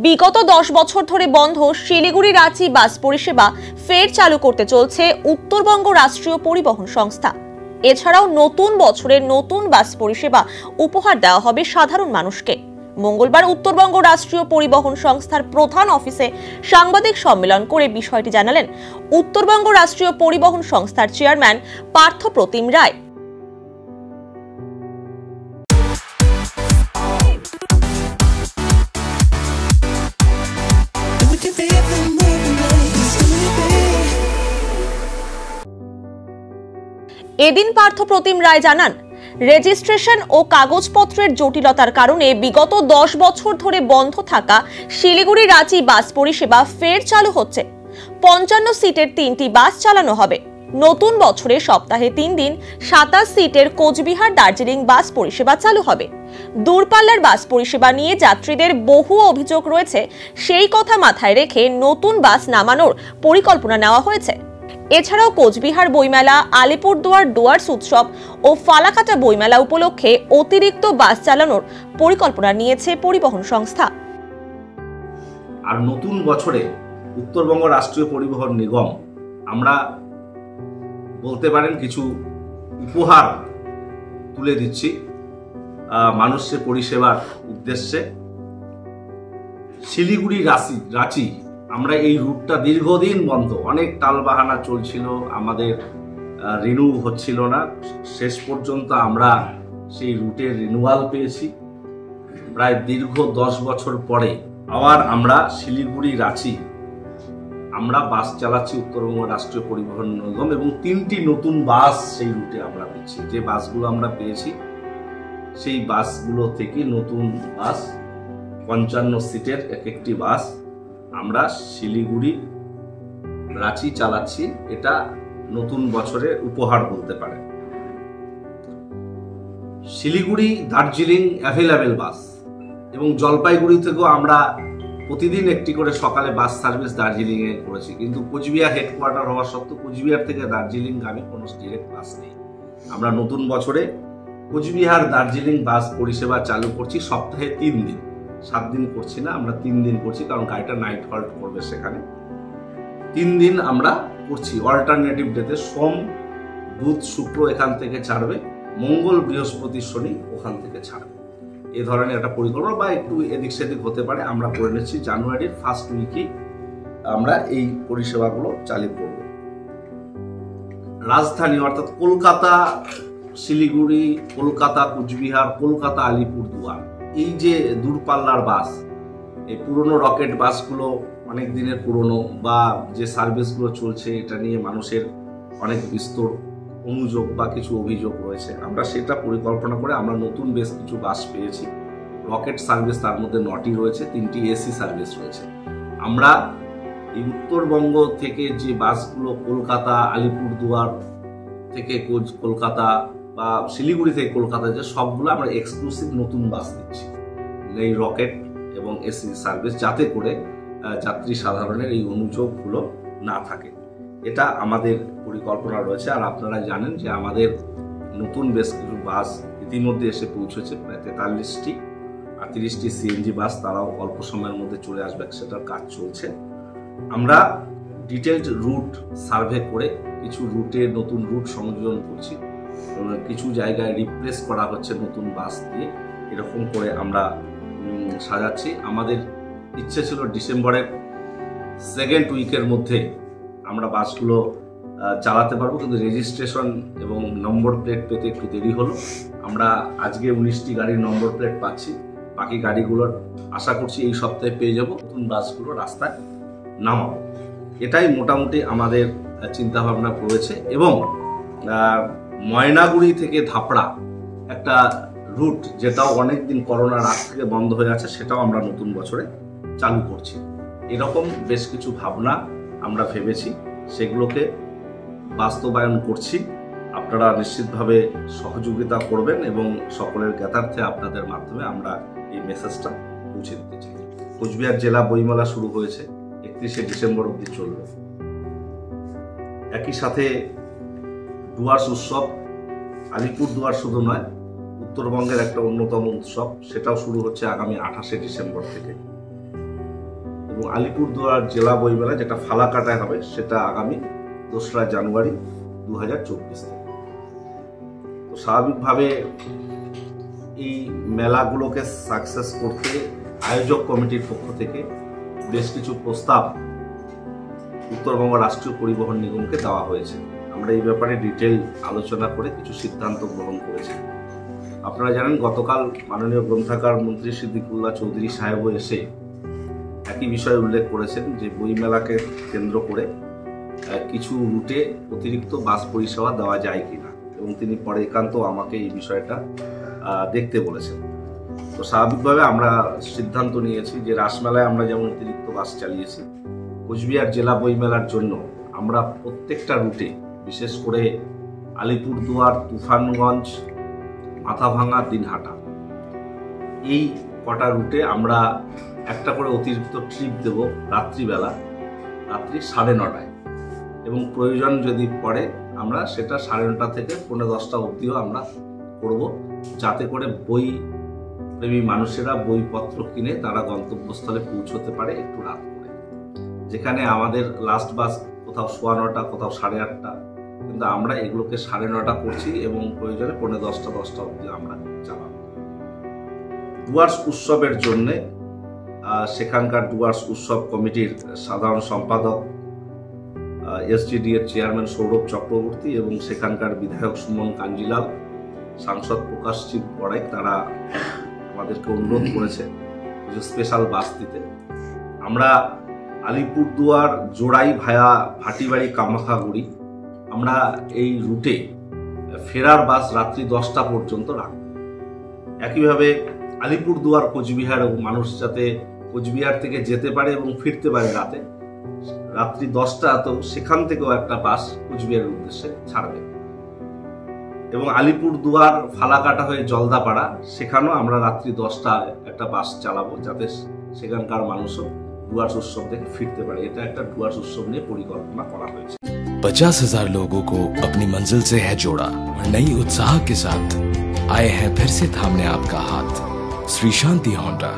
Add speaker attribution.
Speaker 1: বিগত 10 বছর ধরে বন্ধ শিলিগুড়ি রাঁচি বাস পরিষেবা ফের চালু করতে চলছে উত্তরবঙ্গ রাষ্ট্রীয় পরিবহন সংস্থা। এছাড়াও নতুন বছরের নতুন বাস পরিষেবা উপহার দেওয়া হবে সাধারণ মানুষকে। মঙ্গলবার উত্তরবঙ্গ রাষ্ট্রীয় পরিবহন সংস্থার প্রধান অফিসে সাংবাদিক সম্মেলন করে বিষয়টি জানালেন উত্তরবঙ্গ রাষ্ট্রীয় পরিবহন সংস্থার চেয়ারম্যান পার্থ প্রতিম রায়। এদিন পার্থ প্রতিম রায় জানান, রেজিস্ট্রেশন ও কাগজপত্রের জটিলতার কারণে বিগত 10 বছর ধরে বন্ধ থাকা শিলিগুড়ি রাঁচি বাস পরিষেবা ফের চালু হচ্ছে। 55 সিটের 3টি বাস চালানো হবে। নতুন বছরে সপ্তাহে 3 দিন 27 সিটের কোচবিহার দার্জিলিং বাস পরিষেবা চালু হবে। দূরপাল্লার বাস পরিষেবা নিয়ে যাত্রীদের বহু অভিযোগ রয়েছে, সেই কথা মাথায় রেখে নতুন বাস নামানোর পরিকল্পনা নেওয়া হয়েছে। এছাড়াও কোচবিহার বইমেলা, আলিপুরদুয়ার ডুয়ার্স উৎসব ও ফালাকাটা বইমেলা উপলক্ষে অতিরিক্ত বাস চালানোর পরিকল্পনা নিয়েছে পরিবহন সংস্থা।
Speaker 2: আর নতুন বছরে উত্তরবঙ্গ রাষ্ট্রীয় পরিবহন নিগম আমরা বলতে পারেন কিছু উপহার তুলে দিচ্ছি মানুষের পরিষেবার উদ্দেশ্যে। শিলিগুড়ি রাঁচি আমরা এই রুটটা দীর্ঘদিন বন্ধ, অনেক টালবাহানা চলছিল, আমাদের রিনিউ হচ্ছিল না। শেষ পর্যন্ত আমরা সেই রুটের রিনিউয়াল পেয়েছি। প্রায় দীর্ঘ 10 বছর পরে আবার আমরা শিলিগুড়ি রাঁচি আমরা বাস চালাচ্ছি উত্তরবঙ্গ রাষ্ট্রীয় পরিবহন নিগম, এবং 3টি নতুন বাস সেই রুটে আমরা পেয়েছি। যে বাসগুলো আমরা পেয়েছি সেই বাসগুলো থেকে নতুন বাস 55 সিটের একটি বাস আমরা শিলিগুড়ি রাঁচি চালাচ্ছি। এটা নতুন বছরের উপহার বলতে পারেন। শিলিগুড়ি দার্জিলিং অ্যাভেলেবেল বাস, এবং জলপাইগুড়ি থেকেও আমরা প্রতিদিন একটি করে সকালে বাস সার্ভিস দার্জিলিং এ করেছি। কিন্তু কোচবিহার হেডকোয়ার্টার হওয়া সত্ত্বেও কোচবিহার থেকে দার্জিলিং গামী কোনো ডিরেক্ট বাস নেই। আমরা নতুন বছরে কোচবিহার দার্জিলিং বাস পরিষেবা চালু করছি সপ্তাহে 3 দিন। 7 দিন করছি না, আমরা 3 দিন করছি, কারণ গাড়িটা নাইট হল্ট করবে সেখানে। 3 দিন আমরা করছি অল্টারনেটিভ ডেতে। সোম, বুধ, শুক্র এখান থেকে ছাড়বে, মঙ্গল, বৃহস্পতি, শনি ওখান থেকে ছাড়বে। এ ধরনের একটা পরিকল্পনা, বা একটু এদিক সেদিক হতে পারে, আমরা করে নিচ্ছি। জানুয়ারির ফার্স্ট উইকেই আমরা এই পরিষেবাগুলো চালু করব। রাজধানী অর্থাৎ কলকাতা, শিলিগুড়ি, কলকাতা কোচবিহার, কলকাতা আলিপুরদুয়ার, এই যে দূরপাল্লার বাস, এই পুরনো রকেট বাসগুলো অনেক দিনের পুরনো, বা যে সার্ভিসগুলো চলছে এটা নিয়ে মানুষের অনেক বিস্তর অনুযোগ বা কিছু অভিযোগ রয়েছে। আমরা সেটা পরিকল্পনা করে আমরা নতুন বেশ কিছু বাস পেয়েছি। রকেট সার্ভিস তার মধ্যে 9টি রয়েছে, 3টি এসি সার্ভিস রয়েছে। আমরা এই উত্তরবঙ্গ থেকে যে বাসগুলো কলকাতা, আলিপুরদুয়ার থেকে কলকাতা বা শিলিগুড়ি থেকে কলকাতা, যে সবগুলো আমরা এক্সক্লুসিভ নতুন বাস দিচ্ছি এই রকেট এবং এসি সার্ভিস, যাতে করে যাত্রী সাধারণের এই অনুযোগগুলো না থাকে। এটা আমাদের পরিকল্পনা রয়েছে। আর আপনারা জানেন যে আমাদের নতুন বেশ কিছু বাস ইতিমধ্যে এসে পৌঁছেছে, প্রায় 43টি, আর 30টি সিএনজি বাস, তারাও অল্প সময়ের মধ্যে চলে আসবে, সেটার কাজ চলছে। আমরা ডিটেলড রুট সার্ভে করে কিছু রুটে নতুন রুট সংযোজন করছি, কিছু জায়গায় রিপ্লেস করা হচ্ছে নতুন বাস দিয়ে। এরকম করে আমরা সাজাচ্ছি। আমাদের ইচ্ছে ছিল ডিসেম্বরের 2nd উইকের মধ্যে আমরা বাসগুলো চালাতে পারবো, কিন্তু রেজিস্ট্রেশন এবং নম্বর প্লেট পেতে একটু দেরি হলো। আমরা আজকে 19টি গাড়ির নম্বর প্লেট পাচ্ছি, বাকি গাড়িগুলোর আশা করছি এই সপ্তাহে পেয়ে যাব। নতুন বাসগুলো রাস্তায় নামাবো, এটাই মোটামুটি আমাদের চিন্তাভাবনা রয়েছে। এবং ময়নাগুড়ি থেকে ধাপড়া একটা রুট, যেটাও অনেকদিন করোনার আগ থেকে বন্ধ হয়ে আছে, সেটাও আমরা নতুন বছরে চালু করছি। এরকম বেশ কিছু ভাবনা আমরা ভেবেছি, সেগুলোকে বাস্তবায়ন করছি। আপনারা নিশ্চিতভাবে সহযোগিতা করবেন, এবং সকলের জ্ঞাতার্থে আপনাদের মাধ্যমে আমরা এই মেসেজটা পৌঁছে দিতে চাই। কোচবিহার জেলা বইমেলা শুরু হয়েছে, 31শে ডিসেম্বর অবধি চলবে। একই সাথে ডুয়ার্স উৎসব, আলিপুরদুয়ার শুধু নয়, উত্তরবঙ্গের একটা অন্যতম উৎসব, সেটাও শুরু হচ্ছে আগামী 28শে ডিসেম্বর থেকে। এবং আলিপুরদুয়ার জেলা বইমেলা যেটা ফালাকাটায় হবে সেটা আগামী 2রা জানুয়ারি 2024 থেকে। তো স্বাভাবিকভাবে এই মেলাগুলোকে সাকসেস করতে আয়োজক কমিটির পক্ষ থেকে বেশ কিছু প্রস্তাব উত্তরবঙ্গ রাষ্ট্রীয় পরিবহন নিগমকে দেওয়া হয়েছে। আমরা এই ব্যাপারে ডিটেল আলোচনা করে কিছু সিদ্ধান্ত গ্রহণ করেছি। আপনারা জানেন গতকাল মাননীয় গ্রন্থাগার মন্ত্রী সিদ্দিকুল্লাহ চৌধুরী সাহেবও এসে একই বিষয় উল্লেখ করেছেন যে বইমেলাকে কেন্দ্র করে কিছু রুটে অতিরিক্ত বাস পরিষেবা দেওয়া যায় কিনা, এবং তিনি পরে একান্ত আমাকে এই বিষয়টা দেখতে বলেছেন। তো স্বাভাবিকভাবে আমরা সিদ্ধান্ত নিয়েছি যে রাসমেলায় আমরা যেমন অতিরিক্ত বাস চালিয়েছি, কোচবিহার জেলা বইমেলার জন্য আমরা প্রত্যেকটা রুটে, বিশেষ করে আলিপুরদুয়ার, তুফানগঞ্জ, মাথাভাঙা, দিনহাটা, এই কটা রুটে আমরা একটা করে অতিরিক্ত ট্রিপ দেব রাত্রিবেলা, রাত্রি 9:30টায়, এবং প্রয়োজন যদি পড়ে আমরা সেটা 9:30 থেকে 10:30 অবধিও আমরা করব, যাতে করে বই প্রেমী মানুষেরা বইপত্র কিনে তারা গন্তব্যস্থলে পৌঁছতে পারে একটু রাত করে। যেখানে আমাদের লাস্ট বাস কোথাও 9:15, কোথাও 8:30, কিন্তু আমরা এগুলোকে 9:30 করছি এবং প্রয়োজনে 10:15 অবধি আমরা চালাবো। ডুয়ার্স উৎসবের জন্যে সেখানকার ডুয়ার্স উৎসব কমিটির সাধারণ সম্পাদক এসজিডি এর চেয়ারম্যান সৌরভ চক্রবর্তী এবং সেখানকার বিধায়ক সুমন কাঞ্জিলাল, সাংসদ প্রকাশজিৎ বড়াই, তারা আমাদেরকে অনুরোধ করেছে যে স্পেশাল বাস দিতে। আমরা আলিপুরদুয়ার জোড়াই ভায়া ভাটিবাড়ি কামাখাগুড়ি আমরা এই রুটে ফেরার বাস রাত্রি 10টা পর্যন্ত রাখব। একইভাবে আলিপুরদুয়ার কোচবিহার মানুষ যাতে কোচবিহার থেকে যেতে পারে এবং ফিরতে পারে রাত্রি 10টা, তো সেখান থেকেও একটা বাস কোচবিহারের উদ্দেশ্যে ছাড়বে। এবং আলিপুরদুয়ার ফালাকাটা হয়ে জলদাপাড়া, সেখানেও আমরা রাত্রি 10টায় একটা বাস চালাবো, যাতে সেখানকার মানুষও ডুয়ার্স উৎসব দেখে ফিরতে পারে। এটা একটা ডুয়ার্স উৎসব নিয়ে পরিকল্পনা করা হয়েছে।
Speaker 3: 50,000 लोगों को अपनी मंजिल से है जोड़ा और नई उत्साह के साथ आए हैं फिर से थामने आपका हाथ। श्री शांति होंडा,